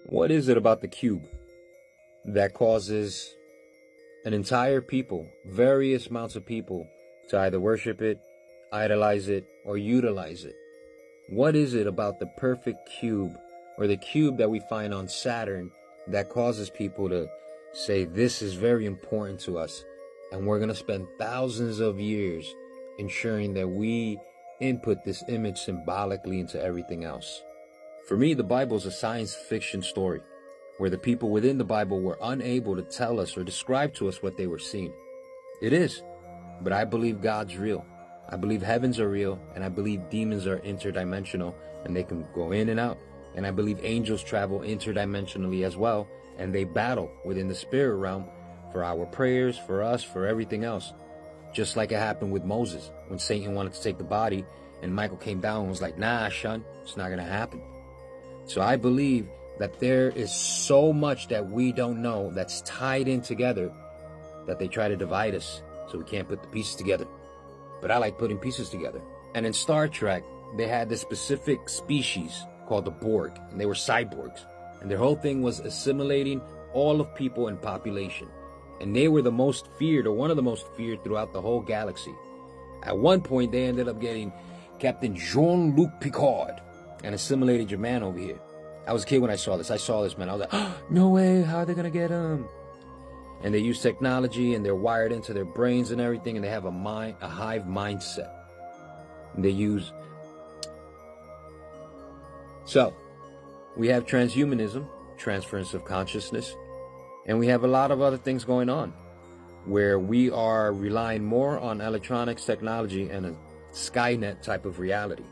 What is it about the cube that causes an entire people, various amounts of people, to either worship it, idolize it, or utilize it? What is it about the perfect cube, or the cube that we find on Saturn, that causes people to say, this is very important to us, and we're going to spend thousands of years ensuring that we input this image symbolically into everything else? For me, the Bible is a science fiction story where the people within the Bible were unable to tell us or describe to us what they were seeing. It is, but I believe God's real. I believe heavens are real, and I believe demons are interdimensional, and they can go in and out. And I believe angels travel interdimensionally as well, and they battle within the spirit realm for our prayers, for us, for everything else. Just like it happened with Moses, when Satan wanted to take the body, and Michael came down and was like, nah, son, it's not going to happen. So I believe that there is so much that we don't know that's tied in together that they try to divide us so we can't put the pieces together. But I like putting pieces together. And in Star Trek, they had this specific species called the Borg, and they were cyborgs. And their whole thing was assimilating all of people and population. And they were the most feared, or one of the most feared, throughout the whole galaxy. At one point, they ended up getting Captain Jean-Luc Picard and assimilated your man over here. I was a kid when I saw this. I saw this, man. I was like, oh, no way. How are they going to get him? And they use technology, and they're wired into their brains and everything, and they have a hive mindset. And they use... So, we have transhumanism, transference of consciousness, and we have a lot of other things going on where we are relying more on electronics, technology, and a Skynet type of reality.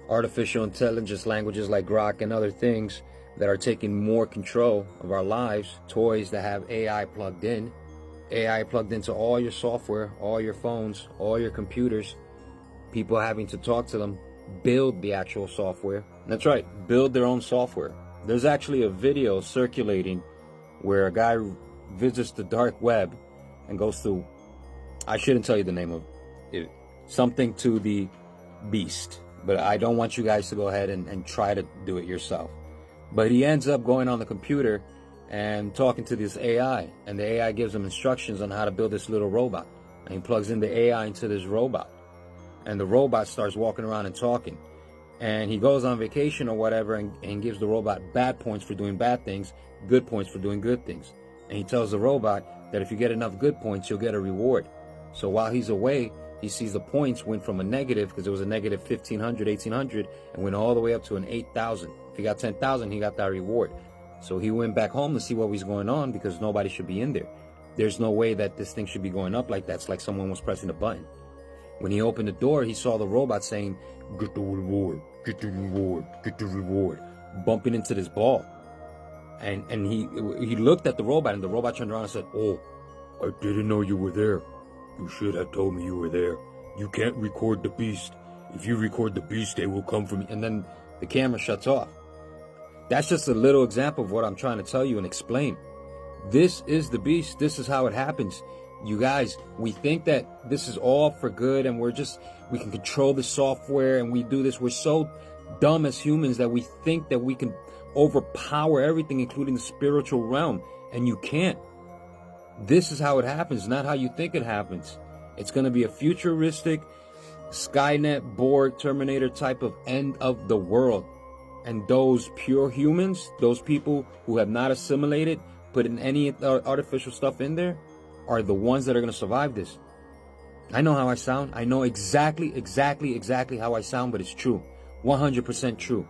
Artificial intelligence languages like Grok and other things that are taking more control of our lives, toys that have AI plugged into all your software, all your phones, all your computers, people having to talk to them, build the actual software. That's right, build their own software. There's actually a video circulating where a guy visits the dark web and goes through, I shouldn't tell you the name of it, something to the beast, but I don't want you guys to go ahead and try to do it yourself. But he ends up going on the computer and talking to this AI, and the AI gives him instructions on how to build this little robot. And he plugs in the AI into this robot, and the robot starts walking around and talking. And he goes on vacation or whatever and gives the robot bad points for doing bad things, good points for doing good things. And he tells the robot that if you get enough good points, you'll get a reward. So while he's away, he sees the points went from a negative, because it was a negative 1,500, 1,800, and went all the way up to an 8,000. If he got 10,000, he got that reward. So he went back home to see what was going on, because nobody should be in there. There's no way that this thing should be going up like that. It's like someone was pressing a button. When he opened the door, he saw the robot saying, get the reward, get the reward, get the reward, bumping into this ball. And he looked at the robot, and the robot turned around and said, oh, I didn't know you were there. You should have told me you were there. You can't record the beast. If you record the beast, they will come for me. And then the camera shuts off. That's just a little example of what I'm trying to tell you and explain. This is the beast. This is how it happens. You guys, we think that this is all for good, and we can control the software, and we do this. We're so dumb as humans that we think that we can overpower everything, including the spiritual realm, and you can't. This is how it happens, not how you think it happens. It's going to be a futuristic, Skynet, Borg, Terminator type of end of the world. And those pure humans, those people who have not assimilated, put in any artificial stuff in there, are the ones that are going to survive this. I know how I sound. I know exactly how I sound, but it's true. 100% true.